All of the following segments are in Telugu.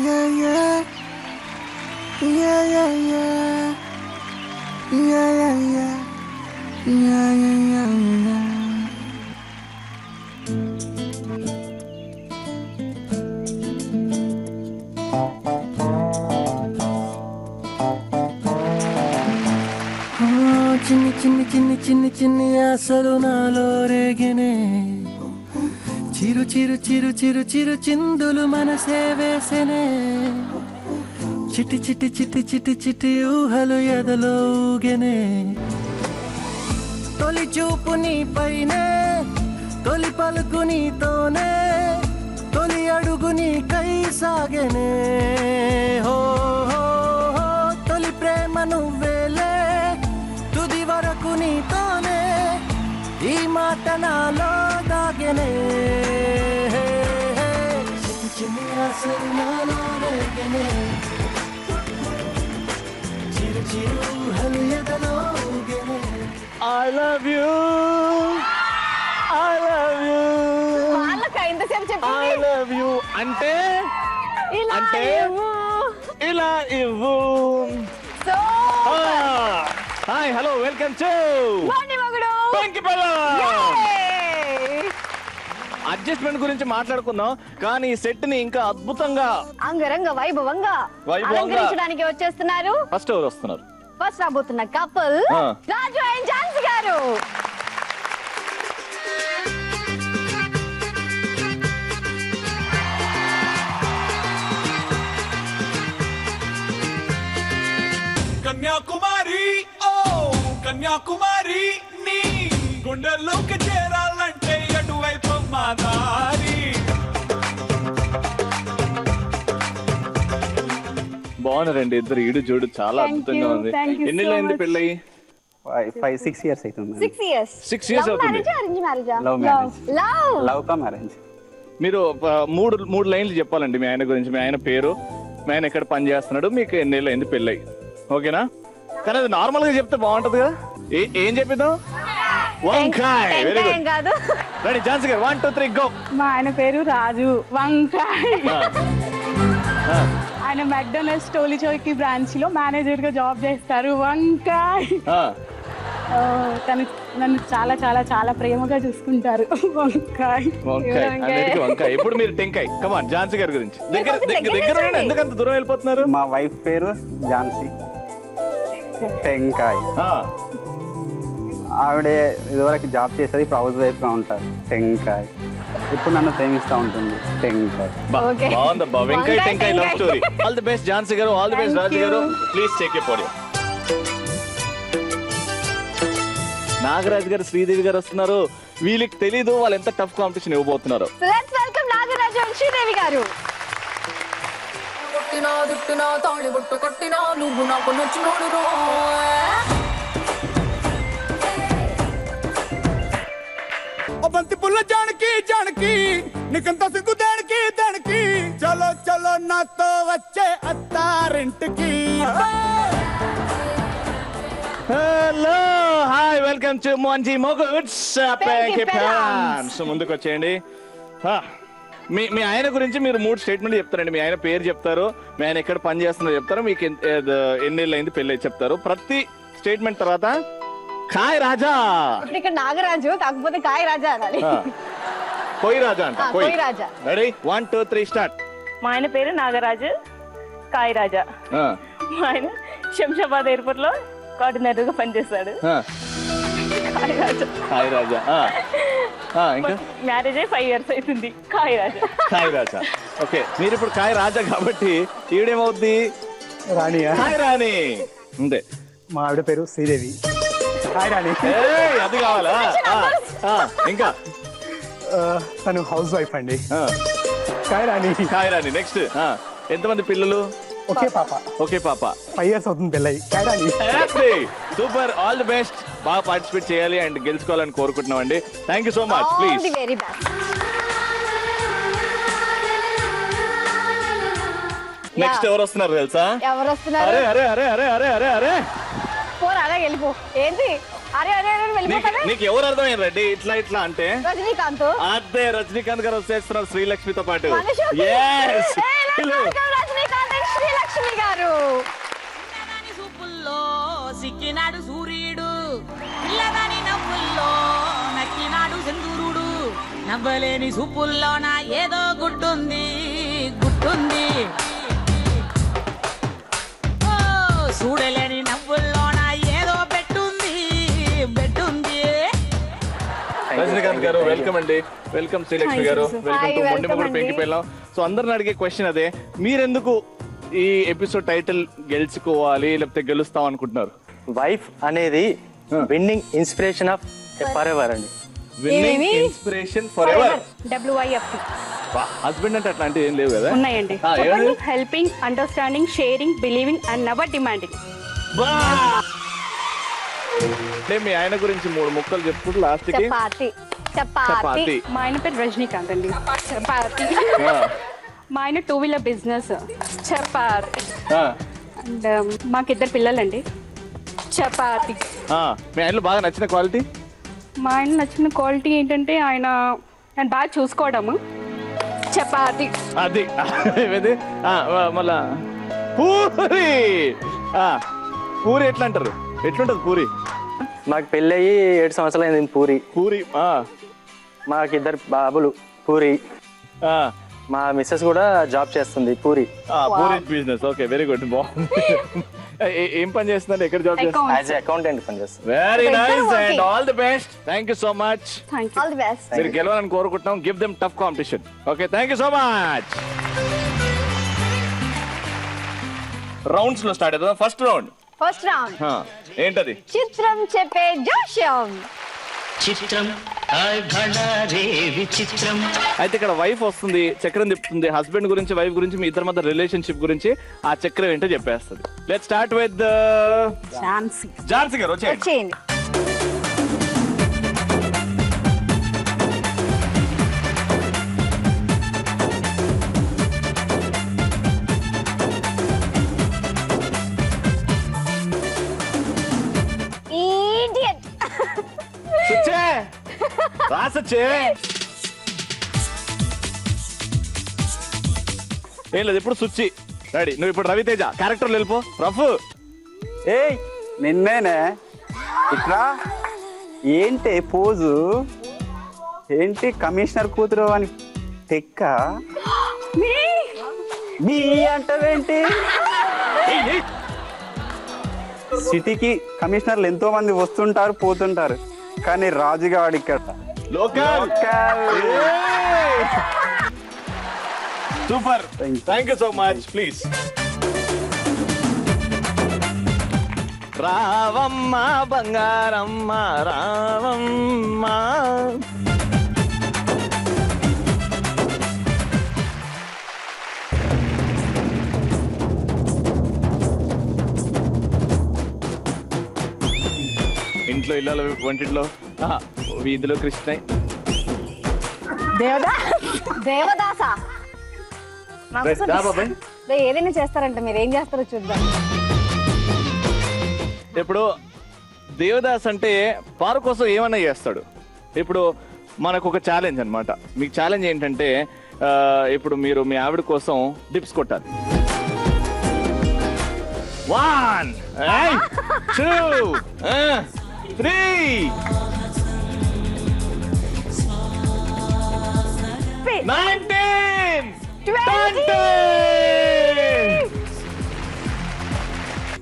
yeah, yeah. Yeah, yeah, yeah. Yeah, yeah, yeah. Yeah, yeah, yeah, yeah. చిన్ని చిన్ని చిన్ని చిన్ని చిన్ని ఆశలు నాలో రేగినే చిరు చిరు చిరు చిరు చిరు చిందులు మనసే వేసెనే చిటి చిటి చిటి చిటి చిటి ఊహలు ఎదలో ఊగెనే తొలి చూపు నీ పైనే తొలి పలుకు నీతోనే తొలి అడుగు నీ కై సాగెనే హో హో హో తొలి ప్రేమ నువ్వేలే తుది వరకు నీతోనే ఈ మాట నాలో దాగెనే చిన్ని చిన్ని ఆశలు నాలో రేగెనే చిరు చిరు ఊహలు ఎదలో ఊగెనే I love you I love you వాళ్ళకి ఇంతసేపు I చెప్పింది love you అంటే ఇలా అంటే ఇవ్వు. ఇలా ఇవ్వు so hi hello welcome to బాండి మగుడు అడ్జస్ట్మెంట్ గురించి మాట్లాడుకుందాం కానీ ఈ సెట్ ని ఇంకా అద్భుతంగా అంగరంగ వైభవంగా వైభవంగా. అలంకరించడానికి వచ్చేస్తున్నారు ఫస్ట్ ఎవరు వస్తున్నారు ఫస్ట్ రాబోతున్న కపుల్ ఆ. రాజు అండ్ ఝాన్సీ గారు కన్యాకుమారి ఓ కన్యాకుమారి నీ గుండెల్లోకి చేరాలంటే అటువైపు మా దారి బాగున్నారండి ఇద్దరు ఈడు జోడు చాలా Thank అద్భుతంగా you, ఉంది thank you so ఎన్ని అయింది much. పెళ్ళయి 5-6 years అవుతుంది 6 ఇయర్స్ 6 years అవుతుంది. అరేంజ్ మ్యారేజా love marriage love love come arrange మీరు మూడు లైన్లు చెప్పాలండి మీ ఆయన గురించి మీ ఆయన పేరు మీ ఆయన ఎక్కడ పని చేస్తున్నాడు మీకు ఎన్నేళ్ళు అయింది పెళ్ళయి ఓకేనా కానీ అది నార్మల్ గా చెప్తే బాగుంటది కదా ఏం చెప్పిద్దాం వంకాయ్ వెరీ ఏం గుడ్ కాదు రెడీ ఝాన్సీ గారు 1 2 3 గో మా ఆయన పేరు రాజు వంకాయ్ ఆయన మెక్డొనాల్డ్స్ టోలీచౌకి బ్రాంచ్ లో మేనేజర్ గా జాబ్ చేస్తారు వంకాయ్ తను నన్ను చాలా చాలా చాలా ప్రేమగా చూసుకుంటారు వంకాయ్ వంకాయ్ అన్నిటికీ వంకాయ్ ఇప్పుడు మీరు టెంకాయ్ కమాన్ ఝాన్సీ గారి గురించి దగ్గర ఉండండి. ఎందుకంత దూరం వెళ్ళిపోతున్నారు మా వైఫ్ పేరు ఝాన్సీ టెంకాయ్ ఆవిడ ఇదివరకు జాబ్ చేసేది ఇప్పుడు హౌస్ వైఫ్ గా ఉంటారు టెంకాయ్ ఇప్పుడు నన్ను ప్రేమిస్తూ ఉంటుంది టెంకాయ్ Okay. బాగుందబ్బా వెంకాయ్ వంకాయ్, టెంకాయ్ లవ్ టెంకాయ్. Story all the best Jhansi garu all the best Thank Raju garu you. Please take a podium Nagaraj garu Sridevi garu వస్తున్నారు వీళ్ళకి తెలీదు వాళ్ళు ఎంత టఫ్ కాంపిటీషన్ ఇవ్వబోతున్నారు so let's welcome Nagaraju and Sridevi garu కొట్టినా దుట్టినా తాళి బుట్టు కొట్టినా నువ్వు నాకు నచ్చినోడు రో ఓ బంతి పుల్ల జానకి జానకి నీకంత సిగ్గు దానికి దానికి చలో చలో నాతో వచ్చే అత్తారింటికి హలో హాయ్ వెల్కమ్ టు మోన్జీ మొగుడ్స్ Penky Pelams. సో ముందుకు వచ్చేయండి మీ ఆయన గురించి మీరు 3 స్టేట్మెంట్ చెప్తారండి మీ ఆయన పేరు చెప్తారు మీ ఆయన ఎక్కడ పని చేస్తున్నారో చెప్తారు మీకు ఎన్నేళ్ళు అయింది పెళ్ళి చెప్తారు ప్రతి స్టేట్మెంట్ తర్వాత ఖాయ్ రాజా ఇప్పుడు ఇక్కడ నాగరాజు కాకపోతే కాయ రాజా అనాలి కొయ్ రాజా అంట కొయ్ రాజా. రెడీ 1 2 3 స్టార్ట్ మా ఆయన పేరు నాగరాజు కాయ్ రాజా మా ఆయన శంషాబాద్ ఎయిర్పోర్ట్ లో కోఆర్డినేటర్ గా పనిచేస్తాడు కాయ్ రాజా ఖాయ్ రాజా ఇంకా మ్యారేజ్ అయ్యి 5 years అవుతుంది కాయ్ రాజా ఖాయ్ రాజా ఓకే మీరు ఇప్పుడు ఖాయ్ రాజా కాబట్టి ఈవిడేమవుద్ది రాణియా ఖాయ్ రాణి అంతే మా ఆవిడ పేరు శ్రీదేవి హాయ్ రాణి ఏయ్, అది కావాలా ఇంకా తను హౌస్ వైఫ్ అండి ఆ, హాయ్ రాణి ఖాయ్ రాణి నెక్స్ట్ ఎంతమంది పిల్లలు ఓకే పాప ఓకే పాప 5 years అవుతుంది పెళ్ళయి hi Rani super all the best బాగా పార్టిసిపేట్ చేయాలి అండ్ గెలుచుకోవాలని కోరుకుంటున్నాం అండి thank you so much all please the very best next ఎవరు వస్తున్నారు తెలుసా ఎవరు వస్తున్నారు అరే అరే అరే అరే అరే అరే అరే పోరా అలాగే వెళ్ళిపో ఏంటి అరే అరే అరే వెళ్ళిపోతారా నీకు ఎవరు అర్థమైంది రెడ్డి ఇట్లా ఇట్లా అంటే రజనీకాంత్ అదే రజనీకాంత్ గారు వచ్చేస్తున్నారు శ్రీలక్ష్మితో పాటు మన షోకి. Yes. ఏ, ఇలా రజనీకాంత్ అండ్ శ్రీలక్ష్మి గారు. పిల్లగాని చూపుల్లో సిక్కినాడు సూర్యుడు, పిల్లగాని నవ్వుల్లో నక్కినాడు చంద్రుడు, నవ్వలేని చూపుల్లోన ఏదో గుట్టుంది గుట్టుంది, ఓ చూడలేని నవ్వుల్లోన ఏదో బెట్టుంది బెట్టుంది. రజనీకాంత్ గారు వెల్కమ్ అండి. వెల్కమ్ శ్రీలక్ష్మి గారు. వెల్కమ్ టు మొండి మొగుడు పెంకి పెళ్ళాం. సో అందరిని అడిగే క్వశ్చన్ అదే, మీరెందుకు ఈ ఎపిసోడ్ టైటిల్ గెలుచుకోవాలి లేకపోతే గెలుస్తాం అనుకుంటున్నారు? వైఫ్ అనేది winning inspiration of forever అండి. Winning inspiration forever. WIFT husband అంటే అట్లాంటివి ఏం లేవు కదా? ఉన్నాయండి. ఏమండి? Helping, understanding, sharing, believing and never demanding. అంటే మీ ఆయన గురించి 3 ముక్కలు చెప్పుకుంటూ లాస్ట్ కి చపాతి చపాతి. చపాతి. మా ఆయన పేరు రజనీకాంత్ అండి. చపాతి. మా ఆయన 2-wheeler బిజినెస్. చపాతి. అండ్ మాకిద్దరు పిల్లలండి. చపాతి. మీ ఆయనలో బాగా నచ్చిన క్వాలిటీ? మా ఆయన నచ్చిన క్వాలిటీ ఏంటంటే ఆయన బాగా చూసుకోవడము. చపాతి. అది ఏది? మళ్ళా పూరి. పూరి ఎట్లా అంటారు? ఎట్లుంటది పూరి? మాకు పెళ్ళయి 7 సంవత్సరాలు అయింది. పూరి. పూరి. మాకు 2 బాబులు. పూరి. మా మిస్సెస్ కూడా జాబ్ చేస్తుంది. Puri. Puri business. Okay, very good. బాగుంది. ఏం పని చేస్తున్నారు? ఎక్కడ జాబ్ చేస్తున్నారు? యాజ్ అకౌంటెంట్ పనిచేస్తుంది. Very nice and all the best. Thank you so much. All the best. మీరు గెలవాలని కోరుకుంటున్నాం. Give them tough competition. Okay, thank you so much. Rounds లో స్టార్ట్ అవుతుంది. ఫస్ట్ రౌండ్ ఏంటది? చిత్రం చెప్పే జోష్యం. చిత్రం భళారే విచిత్రం. అయితే ఇక్కడ వైఫ్ వస్తుంది, చక్రం తిప్పుతుంది. హస్బెండ్ గురించి, వైఫ్ గురించి, మీ ఇద్దరి మధ్య రిలేషన్షిప్ గురించి ఆ చక్రం ఏంటో చెప్పేస్తుంది. Let's start with Jhansi garu. వచ్చేయండి. Idiot. సుచ్చే రాసొచ్చే. ఏం లేదు, ఇప్పుడు సుచ్చి రెడీ. నువ్వు ఇప్పుడు రవితేజ క్యారెక్టర్ వెళ్ళిపో. రఫు. ఏయ్ నిన్నేనే. ఇట్లా ఏంటి పోజు? ఏంటి కమిషనర్ కూతురు అని తెక్క మీ అంటావేంటి? సిటీకి కమిషనర్లు ఎంతో మంది వస్తుంటారు పోతుంటారు, కానీ రాజుగాడు ఇక్కడ local. Super, thank you so much. Please రావమ్మ బంగారమ్మ రావమ్మ. ఇంట్లో ఇళ్ళలో వంటింట్లో వీధిలో కృష్ణయ్య. దేవదాసా బాబాయ్ ఏదైనా చేస్తారంట. మీరు ఏం చేస్తారో చూద్దాం. ఇప్పుడు దేవదాస్ అంటే పారు కోసం ఏమన్నా చేస్తాడు. ఇప్పుడు మనకు ఒక ఛాలెంజ్ అన్నమాట. మీకు ఛాలెంజ్ ఏంటంటే ఇప్పుడు మీరు మీ ఆవిడ కోసం డిప్స్ కొట్టాలి. 1 2 3 19 20.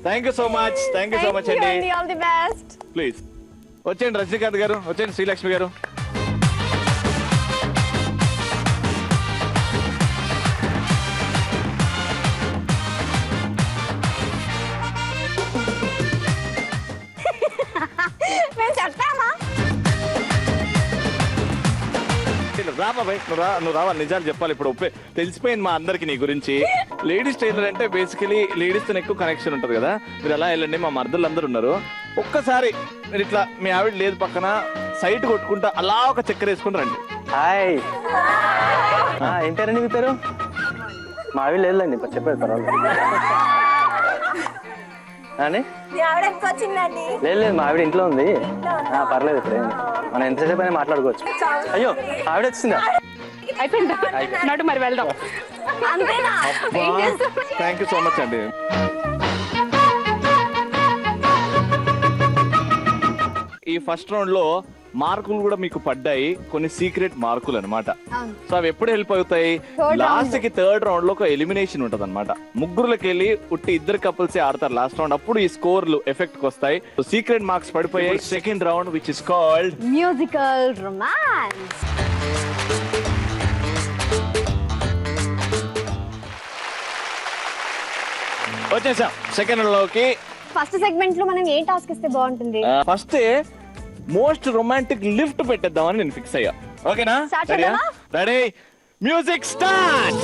Thank you so much. Thank you so much అండి. All the best. ప్లీజ్ వచ్చేయండి రజనీకాంత్ గారు, వచ్చేయండి శ్రీలక్ష్మి గారు. మేము చెప్తామా? రా బాబాయ్, నువ్వు రావాలి, నిజాలు చెప్పాలి. ఇప్పుడు తెలిసిపోయింది మా అందరికి నీ గురించి. లేడీస్ టైలర్ అంటే బేసికలీ లేడీస్ తో ఎక్కువ కనెక్షన్ ఉంటుంది కదా. మీరు ఎలా వెళ్ళండి, మా మర్దలు అందరూ ఉన్నారు. ఒక్కసారి మీరు ఇట్లా మీ ఆవిడ లేదు పక్కన సైట్ కొట్టుకుంటా అలా ఒక చక్కెర వేసుకుని రండి. హాయ్. ఏంటారండి మీ పేరు? మా ఆవిడ లేదండి, చెప్పారు పర్వాలేదు. లేదు మా ఆవిడ ఇంట్లో ఉంది. పర్లేదు, ఇప్పుడు మనం ఎంతసేపు అయినా మాట్లాడుకోవచ్చు. అయ్యో ఆవిడ వచ్చిందా? అయిపోయిందా? నడు మరి వెళ్దాం. అంతేనా థ్యాంక్ యూ సో మచ్ అండి. ఈ ఫస్ట్ రౌండ్ లో మార్కులు కూడా మీకు పడ్డాయి, కొన్ని సీక్రెట్ మార్కులు అన్నమాట. సో అవి ఎప్పుడు హెల్ప్ అవుతాయి? లాస్ట్ కి థర్డ్ రౌండ్ లో ఒక ఎలిమినేషన్ ఉంటది అనమాట. ముగ్గురులకి వెళ్ళి ఉట్టి ఇద్దరు కపుల్సే ఆడతారు లాస్ట్ రౌండ్. అప్పుడు ఈ స్కోర్లు ఎఫెక్ట్ కి వస్తాయి. సీక్రెట్ మార్క్స్ పడిపోయాయి. Second round which is called musical romance. వచ్చేసాం సెకండ్ లోకి. ఫస్ట్ సెగ్మెంట్ లో మనం ఏ టాస్క్ ఇస్తే బాగుంటుంది? ఫస్ట్ మోస్ట్ రొమాంటిక్ లిఫ్ట్ పెట్టేద్దామని నేను ఫిక్స్ అయ్యా. ఓకేనా? Start చేద్దామా? Ready, music start.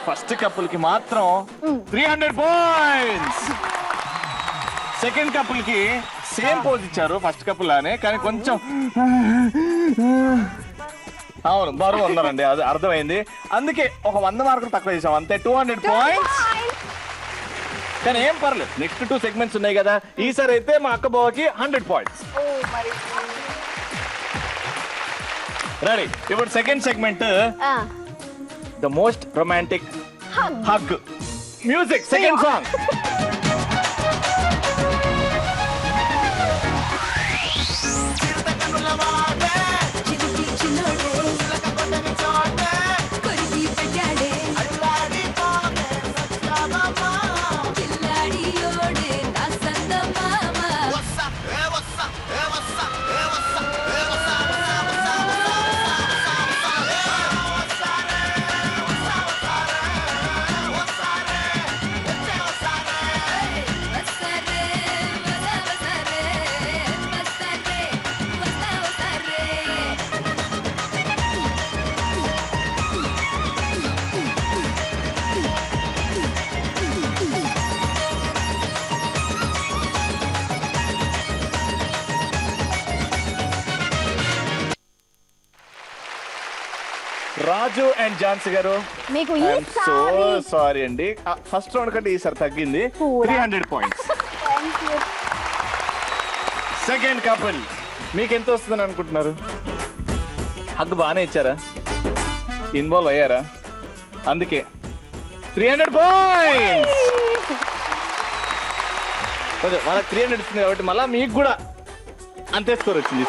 First couple కి మాత్రం 300 పాయింట్స్. సెకండ్ కపుల్ కి సేమ్ పోజ్ ఇచ్చారు ఫస్ట్ కపుల్ లానే, కానీ కొంచెం అవును బరువు ఉన్నారండి, అది అర్థమైంది. అందుకే ఒక 100 మార్కులు తక్కువ చేసాం అంతే, 200 పాయింట్స్. కానీ ఏం పర్లేదు, నెక్స్ట్ 2 సెగ్మెంట్స్ ఉన్నాయి కదా. ఈసారి అయితే మా అక్క బావకి 100 పాయింట్స్. రెడీ, ఇప్పుడు second segment the most romantic hug. Music, second song. Raju and Jhansi గారు, మీకు సో సారీ అండి, ఫస్ట్ రౌండ్ కంటే ఈసారి తగ్గింది. 300 పాయింట్స్. సెకండ్ కపుల్ మీకు ఎంత వస్తుందని అనుకుంటున్నారు? హగ్ బాగానే ఇచ్చారా? ఇన్వాల్వ్ అయ్యారా? అందుకే 300 పాయింట్స్. వాళ్ళకి 300 ఇస్తుంది కాబట్టి మళ్ళీ మీకు కూడా అంతే స్కోర్ వచ్చింది.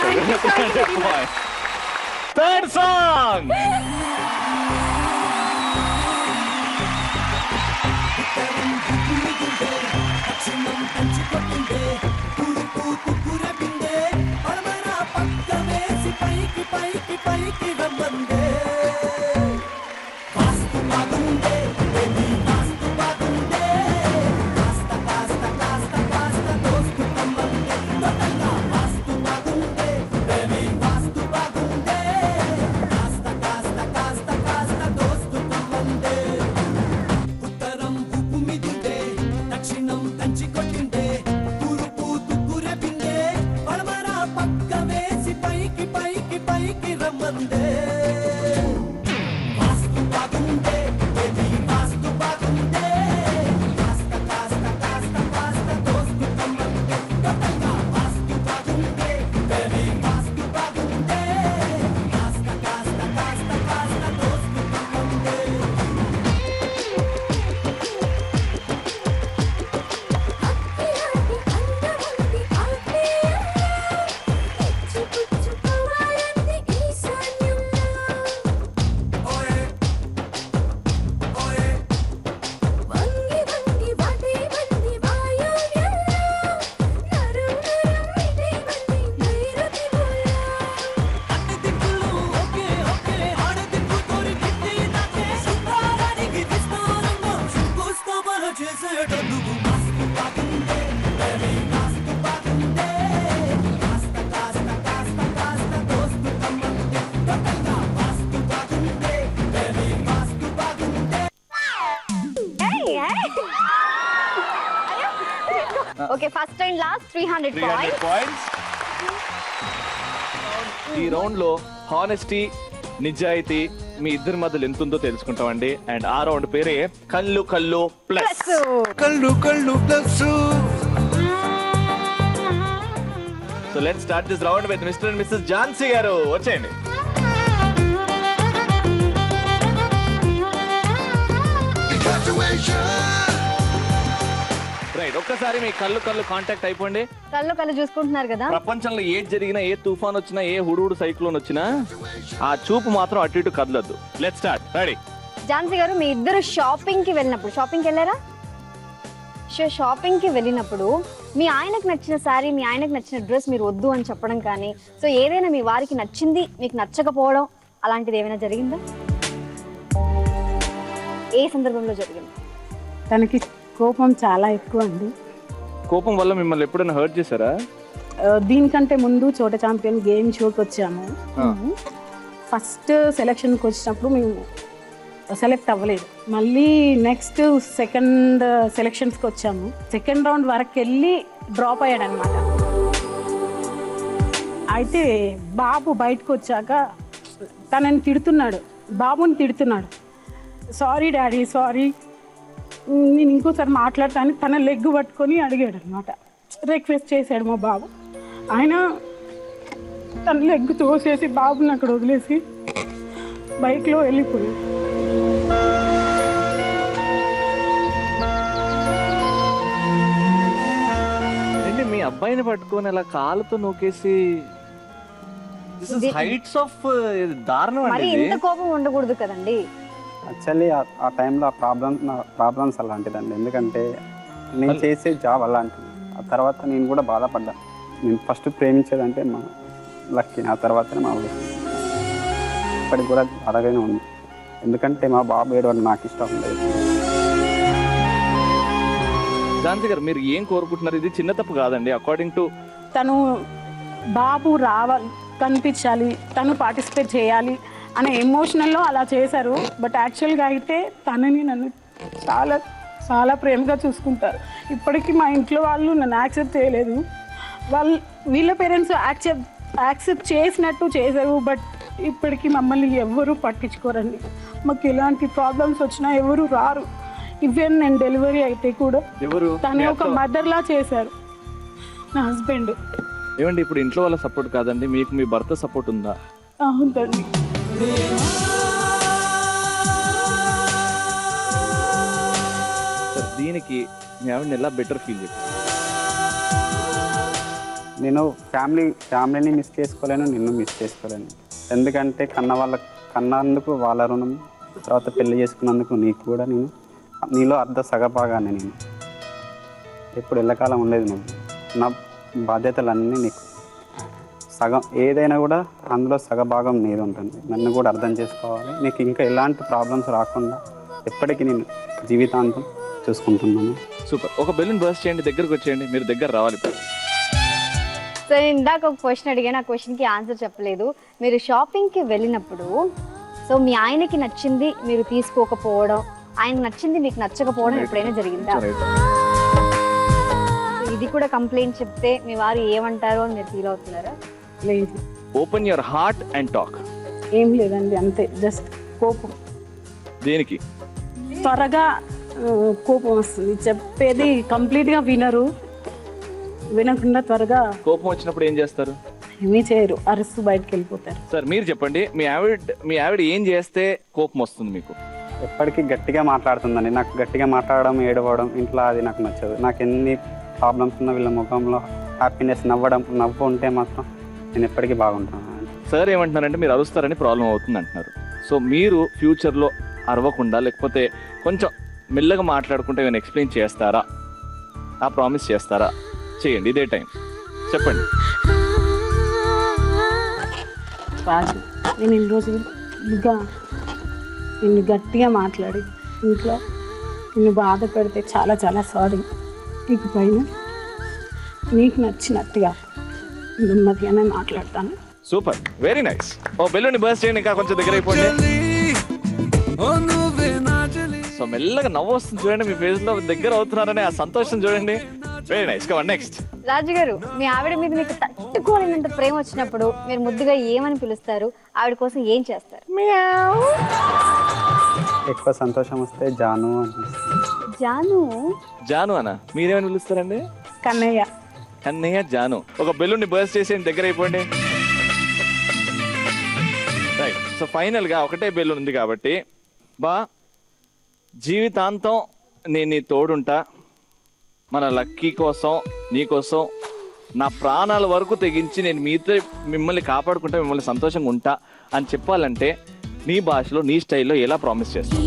Third song. Okay first and last 300 points. Points. ఈ రౌండ్ లో హానెస్టీ, నిజాయితీ మీ ఇద్దరి మధ్యలో ఎంత ఉందో తెలుసుకుంటామండి. అండ్ ఆ రౌండ్ పేరే కళ్ళు కళ్ళు ప్లస్. కళ్ళు కళ్ళు plus. So let's start this round with mister and missus Jhansi garu. వచ్చేయండి. రైట్, ఒక్కసారి మీ కళ్ళు కళ్ళు కాంటాక్ట్ అయిపోండి. కళ్ళు చూసుకుంటున్నారు కదా. ప్రపంచంలో ఏది జరిగినా, ఏ తుఫాన్ వచ్చినా, ఏ హుడుహుడు సైక్లోన్ వచ్చినా ఆ చూపు మాత్రం అటు ఇటు కదలొద్దు. Let's start. Ready? Jhansi garu, మీ ఇద్దరు షాపింగ్ కి వెళ్ళినప్పుడు, షాపింగ్కి వెళ్ళారా? షాపింగ్ కి వెళ్ళినప్పుడు మీ ఆయనకు నచ్చిన శారీ, మీ ఆయనకు నచ్చిన డ్రెస్ మీరు వద్దు అని చెప్పడం కానీ, సో ఏదైనా మీ వారికి నచ్చింది మీకు నచ్చకపోవడం అలాంటిది ఏమైనా జరిగిందా? ఏ సందర్భంలో జరిగింది? తనకి కోపం చాలా ఎక్కువ అండి. కోపం వల్ల మిమ్మల్ని ఎప్పుడైనా హర్ట్ చేశారా? దీనికంటే ముందు చోట ఛాంపియన్ గేమ్ షోకి వచ్చాము. ఫస్ట్ సెలక్షన్కి వచ్చినప్పుడు మేము సెలెక్ట్ అవ్వలేదు. మళ్ళీ నెక్స్ట్ సెకండ్ సెలక్షన్స్కి వచ్చాము. సెకండ్ రౌండ్ వరకు వెళ్ళి డ్రాప్ అయ్యాడు అనమాట. అయితే బాబు బయటకు వచ్చాక తనని తిడుతున్నాడు, బాబుని తిడుతున్నాడు. సారీ డాడీ, సారీ, నేను ఇంకోసారి మాట్లాడతాను. తన లెగ్ పట్టుకొని అడిగాడు అనమాట, రిక్వెస్ట్ చేశాడు మా బాబు. ఆయన తన లెగ్ తోసేసి బాబుని అక్కడ వదిలేసి బైక్లో వెళ్ళిపోయాడు. ఏంటి మీ అబ్బాయిని పట్టుకొని అలా కాలుతో నూకేసి? హైట్స్ ఆఫ్ దారుణం మరి అండి. ఇంత కోపం ఉండకూడదు కదండి. యాక్చువల్లీ ఆ టైంలో ప్రాబ్లమ్స్ అలాంటిదండి. ఎందుకంటే నేను చేసే జాబ్ అలాంటిది. ఆ తర్వాత నేను కూడా బాధపడ్డా. నేను ఫస్ట్ ప్రేమించేదంటే మా లక్కీ, ఆ తర్వాతనే మా ఊరు. ఇప్పటికి కూడా అలాగనే ఉంది. ఎందుకంటే మా బాబు ఏడవడం నాకు ఇష్టం లేదు. ఝాన్సీ గారు, మీరు ఏం కోరుకుంటున్నారు? ఇది చిన్న తప్పు కాదండి. అకార్డింగ్ టు తను బాబు రావాలి, కనిపించాలి, తను పార్టిసిపేట్ చేయాలి అనే ఎమోషనల్లో అలా చేశారు. బట్ యాక్చువల్గా అయితే తనని నన్ను చాలా చాలా ప్రేమగా చూసుకుంటారు. ఇప్పటికీ మా ఇంట్లో వాళ్ళు నన్ను యాక్సెప్ట్ చేయలేదు. వీళ్ళ పేరెంట్స్ యాక్సెప్ట్ చేసినట్టు చేశారు. బట్ ఇప్పటికీ మమ్మల్ని ఎవ్వరూ పట్టించుకోరండి. మాకు ఎలాంటి ప్రాబ్లమ్స్ వచ్చినా ఎవరు రారు. ఈవెన్ నేను డెలివరీ అయితే కూడా తను ఒక మదర్లా చేశారు నా హస్బెండ్. ఏమండి, ఇప్పుడు ఇంట్లో వాళ్ళ సపోర్ట్ కాదండి, మీకు మీ భర్త సపోర్ట్ ఉందా? అవునండి. దీనికి మీ ఆవిడని ఎలా బెటర్ ఫీల్ చేస్తారు? నేను ఫ్యామిలీని మిస్ చేసుకోలేను, నిన్ను మిస్ చేసుకోలేను. ఎందుకంటే కన్నందుకు వాళ్ళ రుణం, తర్వాత పెళ్లి చేసుకున్నందుకు నీకు కూడా నేను నీలో సగభాగాన్ని నేను ఎప్పుడు ఎల్లకాలం ఉండేది. నువ్వు నా బాధ్యతలన్నీ నీకు సగం, ఏదైనా కూడా అందులో సగభాగం నీది ఉంటుంది. నన్ను కూడా అర్థం చేసుకోవాలి. నీకు ఇంకా ఎలాంటి ప్రాబ్లమ్స్ రాకుండా ఎప్పటికీ నేను జీవితాంతం చూసుకుంటున్నాను. సూపర్. ఒక బెలూన్ బర్స్ట్ చేయండి, దగ్గరకు వచ్చేయండి. మీరు దగ్గర రావాలి. సో ఇందాక ఒక క్వశ్చన్ అడిగాను, ఆ క్వశ్చన్కి ఆన్సర్ చెప్పలేదు. మీరు షాపింగ్కి వెళ్ళినప్పుడు సో మీ ఆయనకి నచ్చింది మీరు తీసుకోకపోవడం, ఆయనకు నచ్చింది మీకు నచ్చకపోవడం ఎప్పుడైనా జరిగిందా? ఇది కూడా కంప్లైంట్ చెప్తే మీ వారు ఏమంటారో అని మీరు ఫీల్ అవుతున్నారా? లేదు, open your heart and talk. ఏం లేదండి, అంతే. జస్ట్ కోపం. దేనికి? త్వరగా కోపం వస్తుంది. చెప్పేది కంప్లీట్గా వినరు. వినకుండా త్వరగా కోపం వచ్చినప్పుడు ఏం చేస్తారు? ఏమీ చేయరు, అరుస్తూ బయటకు వెళ్ళిపోతారు. సార్ మీరు చెప్పండి, మీ ఆవిడ ఏం చేస్తే కోపం వస్తుంది మీకు? ఎప్పటికీ గట్టిగా మాట్లాడుతుందండి. నాకు గట్టిగా మాట్లాడడం, ఏడవడం ఇంట్లో అది నాకు నచ్చదు. నాకు ఎన్ని ప్రాబ్లమ్స్ ఉన్నా వీళ్ళ ముఖంలో హ్యాపీనెస్, నవ్వు ఉంటే మాత్రం నేను ఎప్పటికీ బాగుంటాను. సార్ ఏమంటున్నారంటే మీరు అరుస్తారని ప్రాబ్లం అవుతుంది అంటున్నారు. సో మీరు ఫ్యూచర్లో అరవకుండా, లేకపోతే కొంచెం మెల్లగా మాట్లాడుకుంటే ఏమైనా ఎక్స్ప్లెయిన్ చేస్తారా? ఆ ప్రామిస్ చేస్తారా? చేయండి, ఇదే టైం చెప్పండి. రాజు, నేను ఇన్ని రోజులు నిన్ను గట్టిగా మాట్లాడి ఇంట్లో నిన్ను బాధ పెడితే చాలా చాలా సారీ. నీకు పైన నీకు నచ్చినట్టుగా నెమ్మదిగానే మాట్లాడతాను. Super, very nice. ఓ బెలూన్ బర్స్ట్ చేయండి, ఇంకా కొంచెం దగ్గర అయిపోండి. సో మెల్లగా నవ్వు వస్తుంది చూడండి, మీ ఫేస్ లో దగ్గర అవుతున్నారని ఆ సంతోషం చూడండి. Very nice. Come on next. Raju garu, మీ ఆవిడ మీద మీకు తట్టుకోలేనంత ప్రేమ వచ్చినప్పుడు మీరు ముద్దుగా ఏమని పిలుస్తారు? ఆవిడ కోసం ఏం చేస్తారు? ఎక్కువ సంతోషం వస్తే జాను అనిపిస్తుంది. జాను. జాను అన్న, మీరేమని పిలుస్తారండి? కన్నయ్య. కన్నయ్య, జాను. ఒక బెలూన్ ని బర్స్ట్ చేసి దగ్గర అయిపోండి. రైట్. సో ఫైనల్ గా ఒకటే బెలూన్ ఉంది కాబట్టి బా, జీవితాంతం నేను నీ తోడుంటా, మన లక్కీ కోసం, నీ కోసం నా ప్రాణాల వరకు తెగించి నేను మీతో మిమ్మల్ని కాపాడుకుంటా, మిమ్మల్ని సంతోషంగా ఉంటా అని చెప్పాలంటే నీ భాషలో, నీ స్టైల్లో ఎలా ప్రామిస్ చేస్తావు?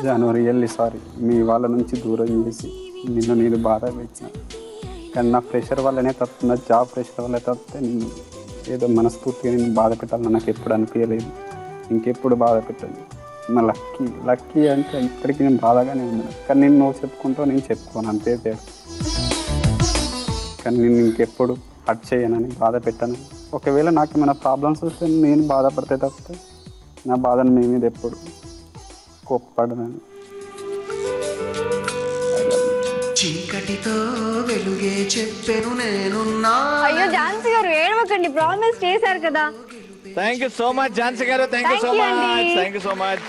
జాను, రియల్లీ సారీ మీ వాళ్ళ నుంచి దూరం చేసి నిన్ను నేను బాధ పెట్టిన. కానీ నా ప్రెషర్ వల్లనే తప్పు, నా జాబ్ ప్రెషర్ వల్ల తప్పితే నేను ఏదో మనస్ఫూర్తిగా నేను బాధ పెట్టాలని నాకు ఎప్పుడు అనిపించలేదు, ఇంకెప్పుడు బాధ పెట్టదు. నా లక్కీ అంటే ఇప్పటికీ నేను బాధగానే ఉన్నాను. కానీ నేను నువ్వు చెప్పుకుంటూ నేను చెప్పుకోను, అంతే తేడా. కానీ నేను ఇంకెప్పుడు హర్ట్ చేయనని, బాధ పెట్టాను. ఒకవేళ నాకు ఏమైనా ప్రాబ్లమ్స్ వస్తే నేను బాధపడితే తప్పితే నా బాధను మీ మీద ఎప్పుడు కోప్పడను. చీకటితో వెలుగే చెప్పెను నేనున్నా. అయ్యో ఝాన్సీ గారు, ఏడవకండి, ప్రామిస్ చేశారు కదా. Thank you so much Jhansi garu. Thank you so much. Thank you so much.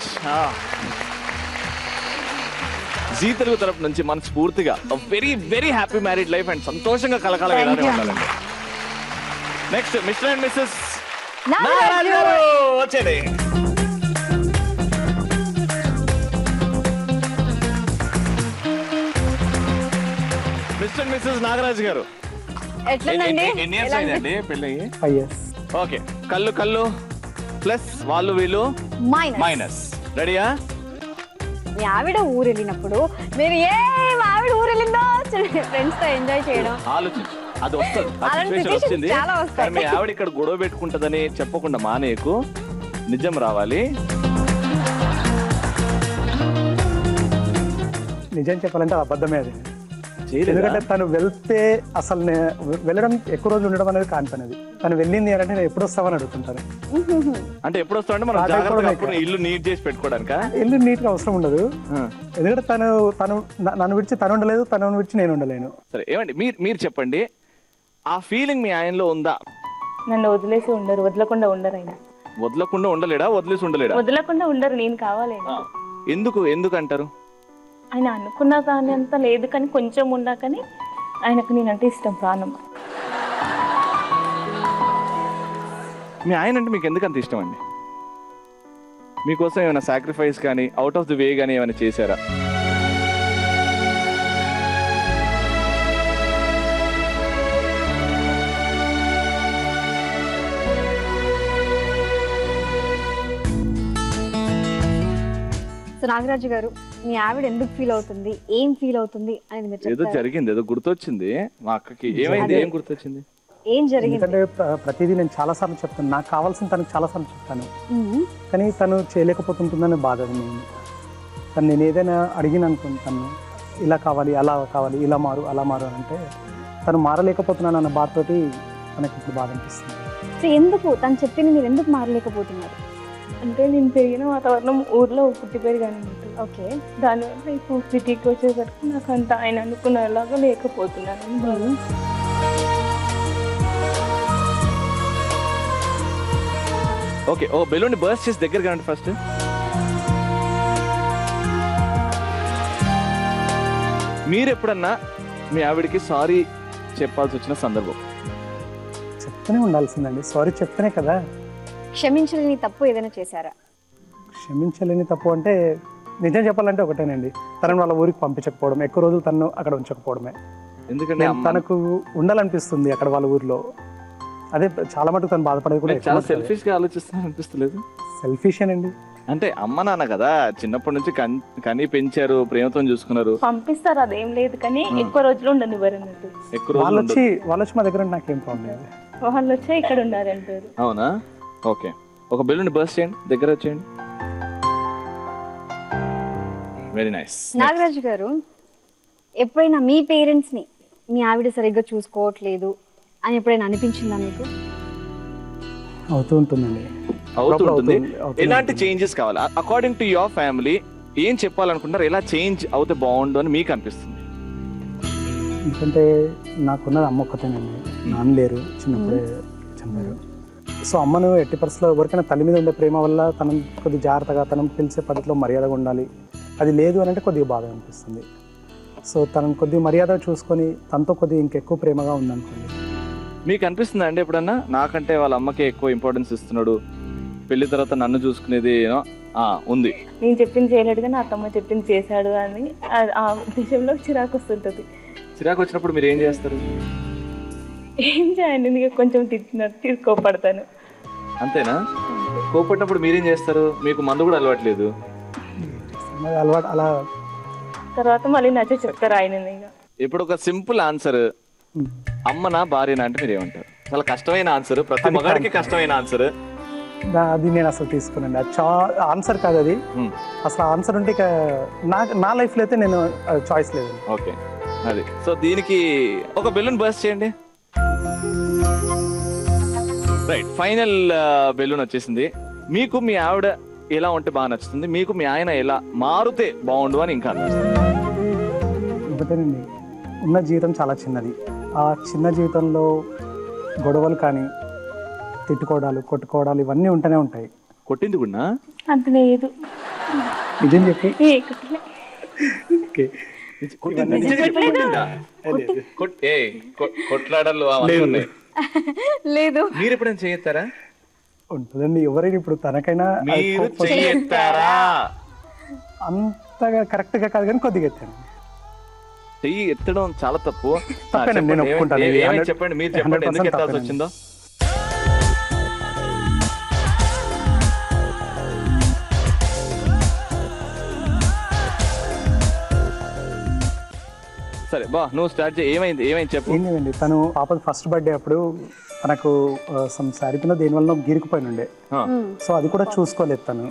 Zee Telugu తరపు నుంచి మనస్ఫూర్తిగా very very happy married life and సంతోషంగా కలకాలం ఇలానే ఉండాలండి. Next mister and missus Nagaraju garu వచ్చేది. మిస్టర్ అండ్ మిస్సెస్ నాగరాజు గారు, ఎట్లండి? ఎన్ని ఇయర్స్ అయిందండి పెళ్ళి? 5 years. ఓకే. కళ్ళు ప్లస్ వాళ్ళు వీళ్ళు మైనస్. రెడీయా? మీ ఆవిడ ఊరు వెళ్ళినప్పుడు మీరు మా ఆవిడ ఊరు వెళ్ళిందో ఫ్రెండ్స్ తో ఎంజాయ్ చేయడం ఆలోచించు, అది వస్తుంది. అలాంటి వచ్చింది. చాలా వస్తాయి. కానీ మీ ఆవిడ ఇక్కడ గొడవ పెట్టుకుంటదని చెప్పకుండా మానేకు, నిజం రావాలి. నిజం చెప్పాలంటే అబద్ధమే అది. చేయలేదా? ఎందుకంటే తను వెళ్తే అసలు వెళ్ళడం ఎక్కువ రోజులు ఉండడం అనేది కాని పని. అది తను వెళ్ళింది అంటే నేను ఎప్పుడు వస్తామని అడుగుతుంటాను. అంటే ఎప్పుడు వస్తామంటే మనం జాగ్రత్తగా అప్పుడు ఇల్లు నీట్ చేసి పెట్టుకోవడానికా? ఇల్లు నీట్ గా అవసరం ఉండదు. ఎందుకంటే తను నన్ను విడిచి తను ఉండలేదు, తను విడిచి నేను ఉండలేను. సరే, ఏమండి మీరు చెప్పండి, ఆ ఫీలింగ్ మీ ఆయనలో ఉందా? నన్ను వదిలేసి ఉండరు, వదలకుండా ఉండరు. ఆయన వదలకుండా ఉండలేడా? వదిలేసి ఉండలేడా? వదలకుండా ఉండరు, నేను కావాలి. ఎందుకు అంటారు? ఆయన అనుకున్నా కానీ అంత లేదు, కానీ కొంచెం ఉన్నా కానీ ఆయనకు నేనంటే ఇష్టం, ప్రాణం. మీ ఆయన అంటే మీకు ఎందుకు అంత ఇష్టం అండి? మీకోసం ఏమైనా సాక్రిఫైస్ కానీ, అవుట్ ఆఫ్ ది వే కానీ ఏమైనా చేశారా? సో నాగరాజు గారు, మీ ఆవిడ ఎందుకు ఫీల్ అవుతుంది, ఏం ఫీల్ అవుతుంది అనేది మీరు ఏదో చెప్తారా? జరిగింది, ఏదో గుర్తొచ్చింది మా అక్కకి. ఏమైంది? ఏం గుర్తొచ్చింది? ఏం జరిగింది? ఎందుకంటే ప్రతిదీ నేను చాలా సార్లు చెప్తాను, నాకు కావాల్సిన తనకు చాలా సార్లు చెప్తాను, కానీ తను చేయలేకపోతుంటుందని బాధ ఉంది. తను నేను ఏదైనా అడిగిన అనుకుంటాను, ఇలా కావాలి, అలా కావాలి, ఇలా మారు, అలా మారు అంటే తను మారలేకపోతున్నాను అన్న బాధతోటి తనకి ఇప్పుడు బాధ అనిపిస్తుంది. సో ఎందుకు తను చెప్పింది మీరు ఎందుకు మారలేకపోతున్నారు? అంటే నేను పెరిగిన వాతావరణం ఊర్లో పుట్టి పెరిగాను. ఓకే. దానివల్ల ఇప్పుడు సిటీకి వచ్చేసరికి నాకు అంత ఆయన అనుకునేలాగా లేకపోతున్నాను. ఓకే, ఓ బెలూన్ బర్స్ట్ చేసి దగ్గర రండి ఫస్ట్. మీరు ఎప్పుడన్నా మీ ఆవిడకి సారీ చెప్పాల్సి వచ్చిన సందర్భం? చెప్తూనే ఉండాల్సిందండి, సారీ చెప్తేనే కదా. క్షమించలేని తప్పు ఏదైనా చేశారా? క్షమించలేని తప్పు అంటే నిజం చెప్పాలంటే ఒకటేనండి, తనను వాళ్ళ ఊరికి పంపించకపోవడం, ఎక్కువ రోజులు తను అక్కడ ఉంచకపోవడమే. ఎందుకంటే తనకు ఉండాలనిపిస్తుంది అక్కడ వాళ్ళ ఊర్లో. అదే చాలా మటుకు తను బాధపడేది కూడా. చాలా సెల్ఫిష్ గా ఆలోచిస్తున్నా అనిపిస్తలేదు? సెల్ఫిషేనండి. అంటే అమ్మ నాన్న కదా, చిన్నప్పటి నుంచి కని పెంచారు, ప్రేమతో చూసుకున్నారు. పంపిస్తారు, అదేం లేదు, కానీ ఎక్కువ రోజులు ఉండదు ఎవరన్నట్టు. వాళ్ళు వచ్చి మా దగ్గర నాకేం ప్రాబ్లం లేదు. వాళ్ళు వచ్చి ఇక్కడ ఉండాలంటారు. అవునా? ఓకే, ఒక బెలూన్ బర్స్ట్ చేయండి, దగ్గర వచ్చేయండి. Very nice. నాగరాజు గారు, ఎప్పుడైనా మీ పేరెంట్స్ ని మీ ఆవిడ సరిగ్గా చూసుకోవట్లేదు అని ఎప్పుడైనా అనిపించిందా మీకు? అవుతూ ఉంటుందండి. అవుతుంటుంది. అవుతుంది. ఎలాంటి చేంజెస్ కావాలి అకార్డింగ్ టు యువర్ ఫ్యామిలీ? ఏం చెప్పాలనుకుంటారు? ఎలా చేంజ్ అవుతే బాగుండు అని మీకు అనిపిస్తుంది? ఎందుకంటే నాకున్నది అమ్మ ఒక్కతేనండి, నాన్న లేరు, చిన్నప్పుడే చనిపోయారు. సో అమ్మను ఎట్టి పరిస్థితుల్లో ఎవరికైనా తల్లి మీద ఉండే ప్రేమ వల్ల తనను కొద్దిగా జాగ్రత్తగా తనను పిలిచే పద్ధతిలో మర్యాదగా ఉండాలి. అది లేదు అని అంటే కొద్దిగా బాధ అనిపిస్తుంది. సో తనను కొద్దిగా మర్యాద చూసుకొని తనతో కొద్దిగా ఇంకెక్కువ ప్రేమగా ఉందనుకోండి. మీకు అనిపిస్తుందా అండి ఎప్పుడన్నా నాకంటే వాళ్ళ అమ్మకే ఎక్కువ ఇంపార్టెన్స్ ఇస్తున్నాడు, పెళ్లి తర్వాత నన్ను చూసుకునేది ఉంది, నేను చెప్పింది చేయలేడు కానీ అత్తమ్మ చెప్పింది చేశాడు అని ఆ ఉద్దేశంలో చిరాకు వస్తుంటుంది. చిరాకు వచ్చినప్పుడు మీరు ఏం చేస్తారు? ఏం చేయండి, నీకు కొంచెం తీసుకోపడతాను. అంతేనా? కోపడినప్పుడు మీరేం చేస్తారు? మీకు మందు కూడా అలవాట్లేదు. అలవాటు అలా తర్వాత మళ్ళీ నచ్చ చెప్తారు ఆయన. ఇక ఇప్పుడు ఒక సింపుల్ ఆన్సర్, అమ్మనా భార్యనా అంటే మీరు ఏమంటారు? చాలా కష్టమైన ఆన్సర్, ప్రతి మగాడికి కష్టమైన ఆన్సర్. అది నేను అసలు తీసుకున్నాను. అది ఆన్సర్ కాదు, అది అసలు ఆన్సర్ ఉంటే ఇక నా లైఫ్లో అయితే నేను చాయిస్ లేదు. ఓకే, అది. సో దీనికి ఒక బెలూన్ బర్స్ట్ చేయండి. రైట్, ఫైనల్ బెలూన్ వచ్చేసింది. మీకు మీ ఆవిడ ఎలా ఉంటే బాగా నచ్చుతుంది? మీకు మీ ఆయన ఎలా మారుతే బాగుండు అని ఇంకా అనిపిస్తుంది? ఒకటేనండి, ఉన్న జీవితం చాలా చిన్నది. ఆ చిన్న జీవితంలో గొడవలు కానీ, తిట్టుకోవడాలు, కొట్టుకోవడాలు ఇవన్నీ ఉంటూనే ఉంటాయి. కొట్టింది కూడా అంత లేదు. ఇదేం చెప్పి కొట్లాడలు లేదు. మీరు ఎప్పుడైనా చేయొస్తారా? ఉంటుందండి, ఎవరైనా. ఇప్పుడు తనకైనా మీరు చేయొస్తారా? అంతగా కరెక్ట్ గా కాదు కానీ కొద్దిగా ఎత్తాను. చెయ్యి ఎత్తడం చాలా తప్పు. తప్పేనండి, నేను ఒప్పుకుంటాను. చెప్పండి, మీరు చెప్పండి ఎందుకు ఎత్తాల్సి వచ్చిందో. సరే బా, నువ్వు స్టార్ట్ చేయి. ఏమైంది చెప్పు. ఏం లేదండి, తను పాప ఫస్ట్ బర్త్డే అప్పుడు తనకు శారీ కింద దేనివల్ల గీరుకుపోయి ఉండే. సో అది కూడా చూసుకోలేదు తను.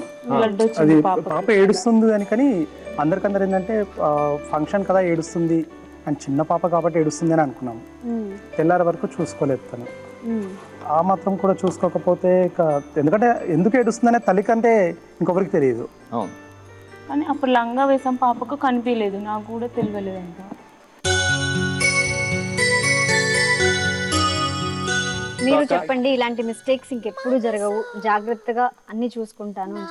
అది పాప ఏడుస్తుంది అని, కానీ అందరికందరు ఏంటంటే ఫంక్షన్ కదా ఏడుస్తుంది అని, చిన్న పాప కాబట్టి ఏడుస్తుంది అని అనుకున్నాం. తెల్లారి వరకు చూసుకోలేదు తను. ఆ మాత్రం కూడా చూసుకోకపోతే ఎందుకంటే ఎందుకు ఏడుస్తుందనే తల్లికంటే ఇంకొకరికి తెలియదు. కానీ అప్పుడు లంగా వేసాం, పాపకు కనిపించలేదు, నాకు కూడా తెలియలేదు అంట. మీరు చెప్పండి, ఇలాంటి మిస్టేక్స్ ఇంకెప్పుడు జరగవు, జాగ్రత్తగా అన్ని చూసుకుంటాను అని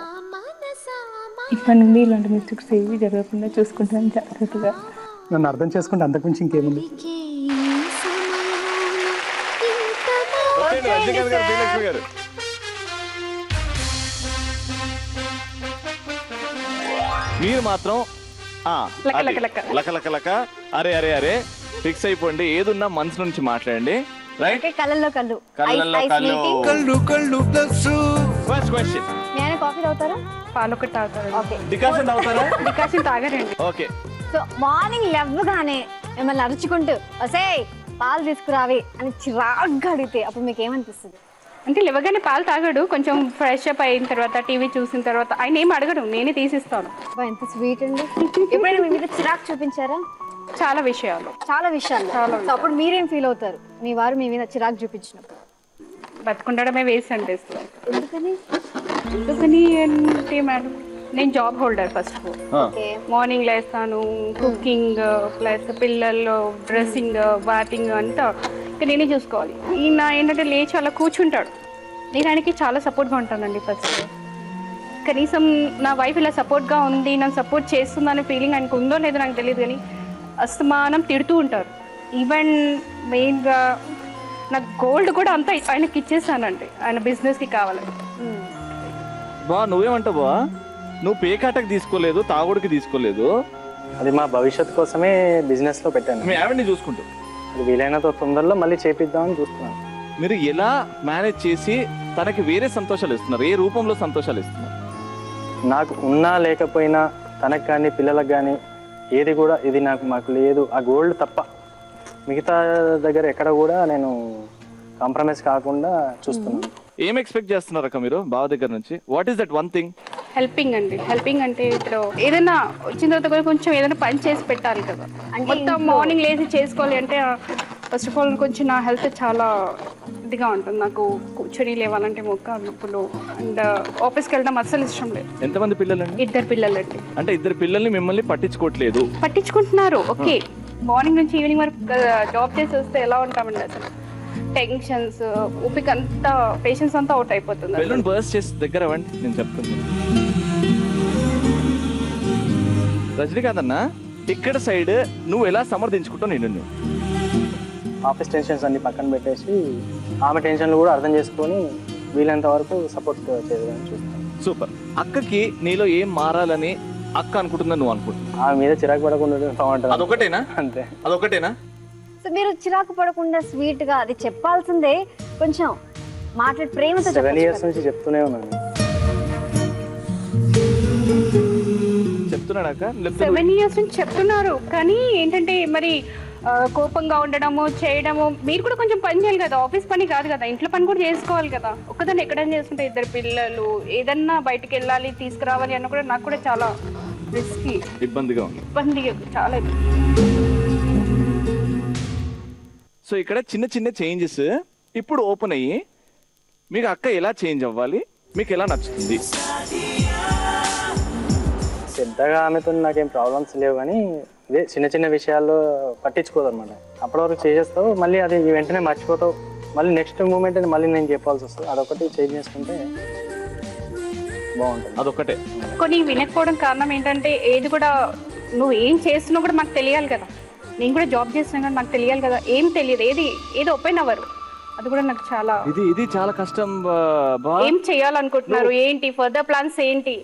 ఇప్పటి నుండి ఇలాంటి మిస్టేక్స్ ఏవి జరగకుండా చూసుకుంటాను జాగ్రత్తగా. నన్ను అర్థం చేసుకుంటే అంతకుమించి ఇంకేముంది. మీరు మాత్రం లక అరే అరే అరే ఫిక్స్ అయిపోండి. ఏదున్నా మనసు నుంచి మాట్లాడండి. రైట్, కళ్ళల్లో కళ్ళు. కళ్ళు కళ్ళు ప్లస్. ఫస్ట్ క్వశ్చన్, నేను కాఫీ తాగుతారా? పాలు ఒకటి తాగుతారు. ఓకే, డికాషన్ తాగుతారా? డికాషన్ తాగారండి. ఓకే. సో మార్నింగ్ లేవగానే మిమ్మల్ని అరుచుకుంటూ వసే పాలు తీసుకురావి అని చిరాగ్గా అడిగితే అప్పుడు మీకు ఏమనిపిస్తుంది? అంటే లేవగానే పాలు తాగాడు, కొంచెం ఫ్రెష్ అప్ అయిన తర్వాత టీవీ చూసిన తర్వాత ఆయన ఏం అడగడు, నేనే తీసిస్తాను. ఎంత స్వీట్ అండి. ఎప్పుడైనా మీ మీద చిరాకు చూపించారా? చాలా విషయాలు. సో అప్పుడు మీరేం ఫీల్ అవుతారు మీ వారు మీ మీద చిరాకు చూపించినప్పుడు? బతుకుండడమే వేస్ట్ అనిపిస్తుంది. ఎందుకని? ఎందుకని అంటే మేడం, నేను జాబ్ హోల్డర్. ఫస్ట్ మార్నింగ్ లేస్తాను, కుకింగ్ ప్లస్ పిల్లల్లో డ్రెస్సింగ్, బాతింగ్ అంతా ఇంకా నేనే చూసుకోవాలి. ఈయన ఏంటంటే లేచి అలా కూర్చుంటాడు, నేను ఆయనకి చాలా సపోర్ట్గా ఉంటానండి. ఫస్ట్ కనీసం నా వైఫ్ ఇలా సపోర్ట్గా ఉంది, నన్ను సపోర్ట్ చేస్తుందనే ఫీలింగ్ ఆయనకు ఉందో లేదో నాకు తెలియదు, కానీ అస్తమానం తిడుతూ ఉంటారు. ఈవెన్ మెయిన్గా నాకు గోల్డ్ కూడా అంతా ఆయనకి ఇచ్చేసానండి, ఆయన బిజినెస్కి కావాలని. బా నువ్వేమంటావు బా? నువ్వు పేకాటకు తీసుకోలేదు, తాగుడికి తీసుకోలేదు, అది మా భవిష్యత్తు కోసమే బిజినెస్ లో పెట్టాను. మీ ఆవిడని చూసుకుంటూ అది వీలైనంత తొందరలో మళ్ళీ చేపిద్దామని చూస్తున్నాను. మీరు ఎలా మేనేజ్ చేసి తనకి వేరే సంతోషాలు ఇస్తున్నారు? ఏ రూపంలో సంతోషాలు ఇస్తున్నారు? నాకు ఉన్నా లేకపోయినా తనకు కానీ పిల్లలకు కానీ ఏది కూడా ఇది మాకు లేదు, ఆ గోల్డ్ తప్ప మిగతా దగ్గర ఎక్కడ కూడా నేను కాంప్రమైజ్ కాకుండా చూస్తున్నాను. ఏం ఎక్స్పెక్ట్ చేస్తున్నారు అక్క మీరు బావ దగ్గర నుంచి? What is that one thing? Helping అండి. హెల్పింగ్ అంటే ఇప్పుడు ఏదైనా వచ్చిన తర్వాత కూడా కొంచెం ఏదైనా పని చేసి పెట్టాలి కదా. మొత్తం మార్నింగ్ లేచి చేసుకోవాలి అంటే ఫస్ట్ ఆఫ్ ఆల్ కొంచెం నా హెల్త్ చాలా ఇదిగా ఉంటుంది. నాకు కూర్చొని లేవాలంటే మొక్క నొప్పులు అండ్ ఆఫీస్కి వెళ్ళడం అస్సలు ఇష్టం లేదు. ఎంతమంది పిల్లలండి? 2 పిల్లలండి. అంటే 2 పిల్లల్ని మిమ్మల్ని పట్టించుకోవట్లేదు? పట్టించుకుంటున్నారు. ఓకే, మార్నింగ్ నుంచి ఈవినింగ్ వరకు జాబ్ చేసి వస్తే ఎలా ఉంటామండి అసలు టెన్షన్స్ ఓపిక అంతా పేషెన్స్ అంతా అవుట్ అయిపోతుంది. బెలూన్ బర్స్ట్ చేసి దగ్గర అవ్వండి, నేను చెప్తాను. రజనీకాంత్ అన్న, ఇక్కడ సైడ్ నువ్వు ఎలా సమర్థించుకుంటావు నిన్ను? ఆఫీస్ టెన్షన్స్ అన్ని పక్కన పెట్టేసి ఆమె టెన్షన్లు కూడా అర్థం చేసుకొని వీలైనంత వరకు సపోర్ట్ చేయడానికి చూస్తాను. సూపర్. అక్కకి నీలో ఏం మారాలని అక్క అనుకుంటుందని నువ్వు అనుకుంటున్నావు? ఆమె మీద చిరాకు పడకుండా బాగుంటుంది. అదొకటేనా? అంతే, అదొకటేనా? సో మీరు చిరాకు పడకుండా స్వీట్ గా అది చెప్పాల్సిందే, కొంచెం మాట్లాడి ప్రేమతో 7 years నుంచి చెప్తూనే ఉన్నాను. చెప్తున్నాడాక 7 years నుంచి చెప్తున్నారు, కానీ ఏంటంటే మరి కోపంగా ఉండడము చేయడము. మీరు కూడా కొంచెం పని చేయాలి కదా, ఆఫీస్ పని కాదు కదా, ఇంట్లో పని కూడా చేసుకోవాలి కదా. ఒక్కదాన్ని ఎక్కడైనా చేసుకుంటే 2 పిల్లలు ఏదన్నా బయటకు వెళ్ళాలి తీసుకురావాలి అన్న కూడా నాకు కూడా చాలా రిస్కీ, ఇబ్బందిగా ఉంది. చాలా సో ఇక్కడ చిన్న చిన్న చేంజెస్ ఇప్పుడు ఓపెన్ అయ్యి మీకు అక్క ఎలా చేంజ్ అవ్వాలి, మీకు ఎలా నచ్చుతుంది? పెద్దగా ఆమెతో నాకేం ప్రాబ్లమ్స్ లేవు, కానీ ఇదే చిన్న చిన్న విషయాల్లో పట్టించుకోదు అనమాట. అప్పటి వరకు చేసేస్తావు, మళ్ళీ అది వెంటనే మర్చిపోతావు, మళ్ళీ నెక్స్ట్ మూమెంట్ మళ్ళీ నేను చెప్పాల్సి వస్తుంది. అదొకటి చేంజ్ చేసుకుంటే బాగుంటుంది. అదొకటే. కొన్ని వినకపోవడం కారణం ఏంటంటే ఏది కూడా నువ్వు ఏం చేస్తున్నా కూడా మాకు తెలియాలి కదా. నేను కూడా జాబ్ చేస్తున్నా కానీ నాకు తెలియాలి కదా, ఏం తెలియదు, ఏది ఓపెన్ అవ్వరు. అది కూడా నాకు చాలా ఇది చాలా కష్టం. ఏం చేయాలనుకుంటున్నారు, ఏంటి ఫర్దర్ ప్లాన్స్ ఏంటి?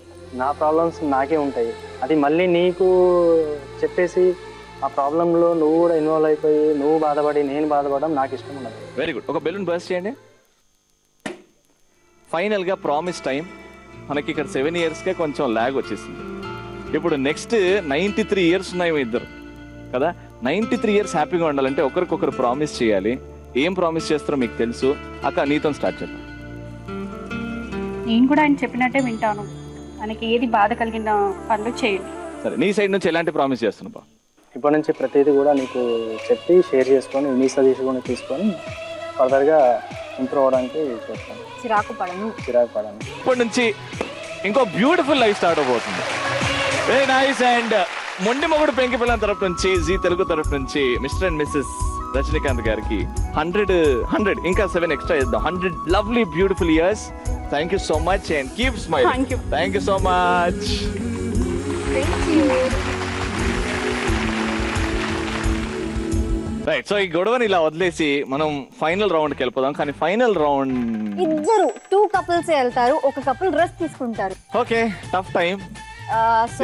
నా ప్రాబ్లమ్స్ నాకే ఉంటాయి, అది మళ్ళీ నీకు చెప్పేసి ఆ ప్రాబ్లంలో నువ్వు కూడా ఇన్వాల్వ్ అయిపోయి నువ్వు బాధపడి నేను బాధపడడం నాకు ఇష్టం ఉండదు. Very good. ఒక బెలూన్ బర్స్ట్ చేయండి. ఫైనల్గా ప్రామిస్ టైం మనకి ఇక్కడ 7 yearsకే కొంచెం ల్యాగ్ వచ్చేసింది. ఇప్పుడు నెక్స్ట్ 93 years ఉన్నాయి మీ ఇద్దరు కదా. 93 years హ్యాపీగా ఉండాలంటే ఒకరికొకరు ప్రామిస్ చేయాలి. ఏం ప్రామిస్ చేస్తారో మీకు తెలుసు. అక్క నీతో స్టార్ట్ చేద్దాం. నేను కూడా ఆయన చెప్పినట్టే వింటాను, ఆయనకి ఏది బాధ కలిగిన పనులు చేయండి. సరే, నీ సైడ్ నుంచి ఎలాంటి ప్రామిస్ చేస్తున్నావు? ఇప్పటి నుంచి ప్రతిదీ కూడా నీకు చెప్పి షేర్ చేసుకొని నీ సజెషన్ కూడా తీసుకొని ఫర్దర్గా ఇంప్రూవ్ అవడానికి చూస్తాను. చిరాకు పడను. ఇప్పటి నుంచి ఇంకో బ్యూటిఫుల్ లైఫ్ స్టార్ట్ అవబోతుంది. Very nice. అండ్ మొండి మొగుడు పెంకి పిల్లల తరఫు నుంచి, జీ తెలుగు తరఫు నుంచి మిస్టర్ అండ్ మిస్సెస్ రజనీకాంత్ గారికి 100 ఇంకా 7 ఎక్స్ట్రా ఇద్దాం. 100 lovely beautiful years. Thank you so much and keep smile. Thank you so much. Right. So ఈ గొడవని ఇలా వదిలేసి మనం ఫైనల్ రౌండ్కి వెళ్ళిపోదాం. కానీ ఫైనల్ రౌండ్ ఇద్దరు 2 couples వెళ్తారు, ఒక కపుల్ రెస్ట్ తీసుకుంటారు. Okay, tough time.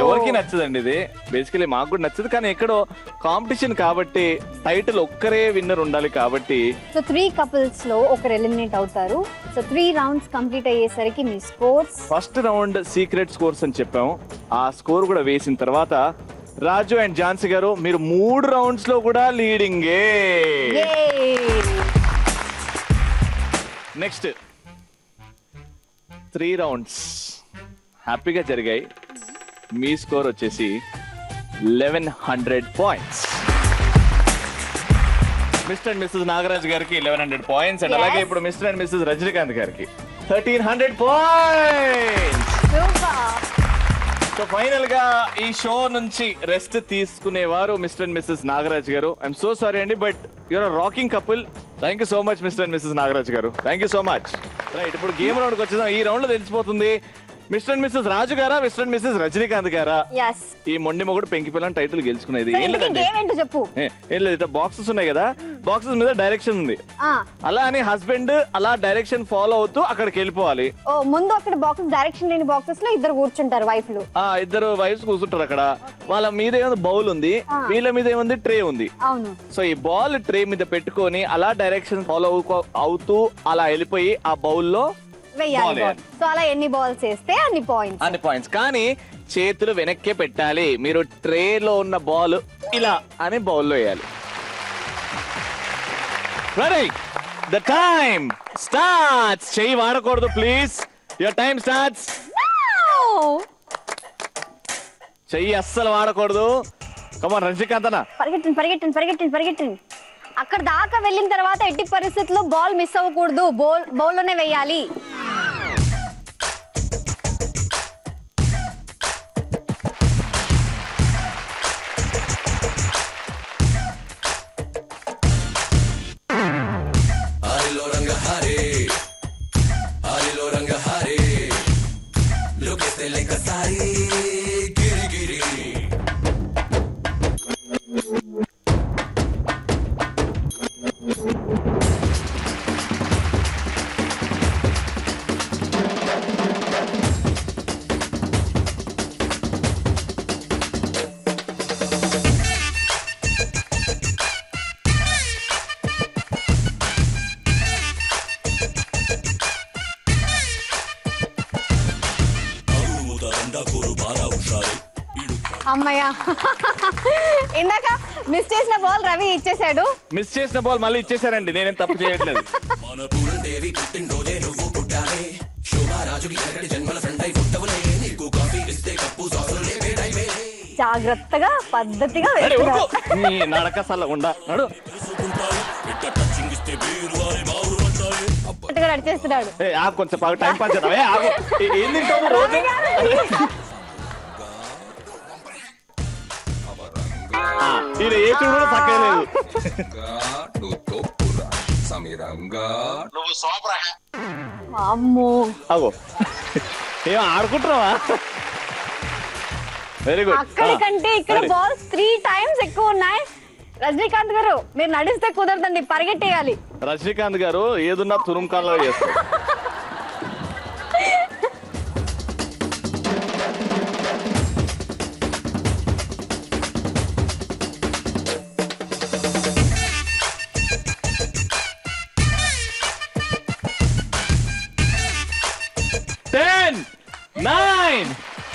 ఎవరికి నచ్చదండి ఇది, బేసికలీ మాకు కూడా నచ్చదు. కానీ ఎక్కడో కాంపిటీషన్ కాబట్టి టైటిల్ ఒక్కరే విన్నర్ ఉండాలి కాబట్టి సో 3 couples లో ఒకరు ఎలిమినేట్ అవుతారు. సో 3 rounds కంప్లీట్ అయ్యేసరికి మీ scores. First round secret scores అని చెప్పాము. ఆ స్కోర్ కూడా వేసిన తర్వాత రాజు అండ్ ఝాన్సీ గారు మీరు 3 rounds లో కూడా లీడింగే. నెక్స్ట్ 3 rounds హ్యాపీగా జరిగాయి. మీ స్కోర్ వచ్చేసి 1100 points. Mister and missus Nagaraj గారికి 1100 points. అండ్ అలాగే ఇప్పుడు మిస్టర్ అండ్ మిస్సెస్ రజనీకాంత్ గారికి 1300 points. సో ఫైనల్ గా ఈ షో నుంచి రెస్ట్ తీసుకునేవారు mister and missus Nagaraj garu. I'm so sorry అండి, but you're rocking couple. Thank you so much mister and missus Nagaraj garu. Thank you so much. Right, ఇప్పుడు గేమ్ రౌండ్కి వచ్చేసాం. ఈ రౌండ్ లో తెలిసిపోతుంది మిస్టర్ అండ్ మిస్సెస్ రాజు గారా, మిస్టర్ అండ్ మిస్సెస్ రజనీకాంత్ గారా ఈ మొండి మొగుడు పెంకి పిల్లని టైటిల్ గెలుచుకునేది. ఏం లేదు, బాక్సెస్ ఉన్నాయి కదా, బాక్సెస్ మీద డైరెక్షన్ ఉంది. అలా అని హస్బెండ్ అలా డైరెక్షన్ ఫాలో అవుతూ అక్కడికి వెళ్ళిపోవాలి. ముందు అక్కడ బాక్సెస్ డైరెక్షన్ లేని బాక్సెస్ లో ఇద్దరు కూర్చుంటారు, వైఫ్లు. ఇద్దరు వైఫ్స్ కూర్చుంటారు అక్కడ. వాళ్ళ మీద ఏముంది బౌల్ ఉంది, వీళ్ళ మీద ఏముంది ట్రే ఉంది. సో ఈ బాల్ ట్రే మీద పెట్టుకొని అలా డైరెక్షన్ ఫాలో అవుతూ అలా వెళ్ళిపోయి ఆ బౌల్లో వేయాలి. సో అలా ఎన్ని బాల్స్ వేస్తే అన్ని పాయింట్స్. కానీ చేతులు వెనక్కే పెట్టాలి. మీరు ట్రేలో ఉన్న బాల్ ఇలా అని బౌల్లో వేయాలి. Ready, the time starts. చెయ్యి వాడకూడదు ప్లీజ్. Your time starts. చెయ్యి అస్సలు వాడకూడదు. కమాన్ రజనీకాంత్ అన్న, పరిగెట్టండి. అక్కడ దాకా వెళ్ళిన తర్వాత ఎట్టి పరిస్థితుల్లో బాల్ మిస్ అవ్వకూడదు, బౌల్లోనే వేయాలి. అమ్మయ్య, ఇందాక మిస్ చేసిన బాల్ రవి ఇచ్చేసాడు. మిస్ చేసిన బాల్ మళ్ళీ ఇచ్చేసారండి, నేనేం తప్పు చేయట్లేదు. జాగ్రత్తగా పద్ధతిగా నీ నడక సల్లగుండా నడు. నడిచేస్తున్నాడు. కొంచెం బాగా టైం పాస్ చేద్దాం. ఏం తింటావు రోజు? ఈయన ఏ చూడు కూడా తగ్గలేదు. అమ్మో, అగో ఏం ఆడుకుంటున్నావా? Very good. అక్కడి కంటే ఇక్కడ బాల్స్ 3 times ఎక్కువ ఉన్నాయి. రజనీకాంత్ గారు, మీరు నడిస్తే కుదరదండి, పరిగెట్టేయాలి. రజనీకాంత్ గారు ఏదున్నా తురుంకాల్లో చేస్తారు. Ten, 9,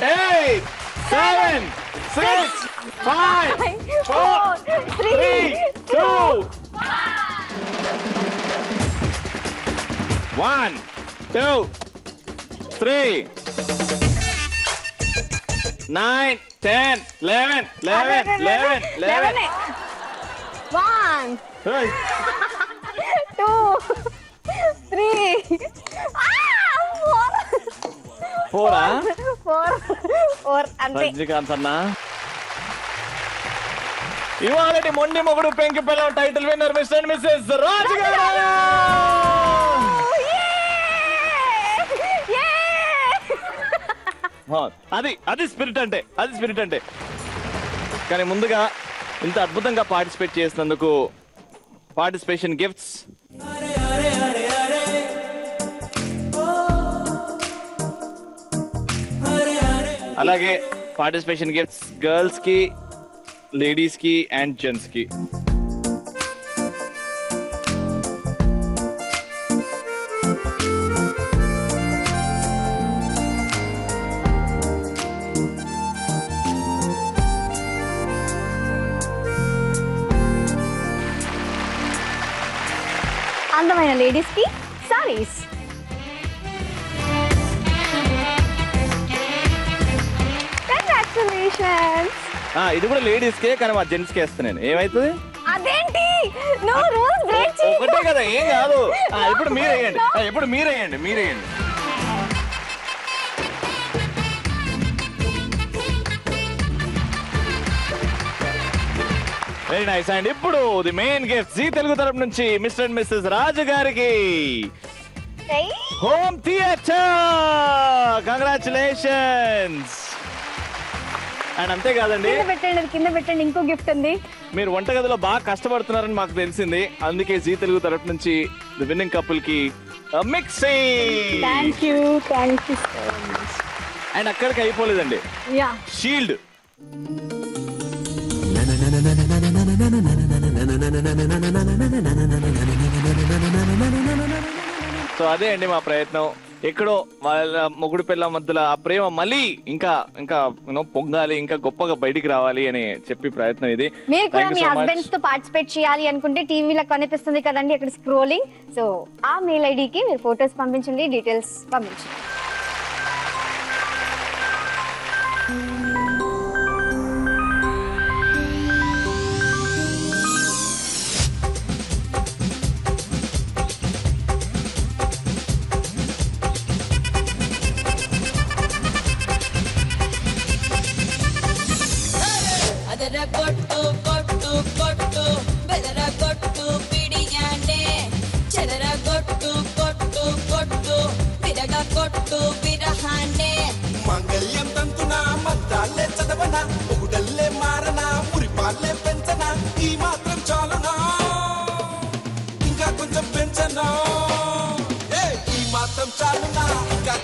8, 7, 6, 5, 4, 3, 2, 1, 2, 3, 9, 10, 11, 11, 11, 11. 1, 2, 3, 4 అంతే. రజనీకాంత్ అన్న ఇవాళ మొండి మొగుడు పెంకి పిల్లల title winner mister and missus Raju garu. అది స్పిరిట్ అంటే, అది స్పిరిట్ అంటే. కానీ ముందుగా ఇంత అద్భుతంగా పార్టిసిపేట్ చేసినందుకు పార్టిసిపేషన్ గిఫ్ట్స్ అలాగే పార్టిసిపేషన్ గిఫ్ట్స్ గర్ల్స్ కి, లేడీస్ కి అండ్ జెంట్స్ కి. అందమైన లేడీస్ కి సారీస్, ఇది కూడా లేడీస్ కే, కానీ మా జెంట్స్ కే వేస్తున్నాను. ఏమైతుంది? అదేంటి నువ్వు రూల్స్ బ్రేక్ చేయి. ఒకటే కదా, ఏం కాదు. ఇప్పుడు మీరేయండి, ఇప్పుడు మీరేయండి, మీరేయండి. Very nice. అండ్ ఇప్పుడు the main gift Zee Telugu తరపు నుంచి మిస్టర్ అండ్ మిస్సెస్ రాజు గారికి హోమ్ థియేటర్. కంగ్రాచులేషన్స్. అండ్ అంతేకాదండి, కింద పెట్టండి, ఇంకో గిఫ్ట్ ఉంది. మీరు వంటగదిలో బాగా కష్టపడుతున్నారని మాకు తెలిసింది, అందుకే జీ తెలుగు తరపు నుంచి ది విన్నింగ్ కపుల్ కి mixie. Thank you so much. And అక్కడికి అయిపోలేదండి, షీల్డ్. సో అదే అండి మా ప్రయత్నం. ఎక్కడో వాళ్ళ మొగుడు పిల్ల మధ్యలో ఆ ప్రేమ మళ్ళీ ఇంకా ఇంకా పొంగాలి, ఇంకా గొప్పగా బయటికి రావాలి అని చెప్పి ప్రయత్నం ఇది. మీరు కూడా మీ హస్బెండ్స్ తో పార్టిసిపేట్ చేయాలి అనుకుంటే టీవీలో కనిపిస్తుంది కదండి అక్కడ స్క్రోలింగ్, సో ఆ మెయిల్ ఐడికి మీరు ఫొటోస్ పంపించండి, డీటెయిల్స్ పంపించండి. కొట్టు విరహాన్నే మంగళ్యం తంతున మంత్రాలే చదవనా ఒకడల్లే మారనా పురిపాలే పెంచనా ఈ మాత్రం చాలునా ఇంకా కొంచెం పెంచనా ఈ మాత్రం చాలునా ఇంకా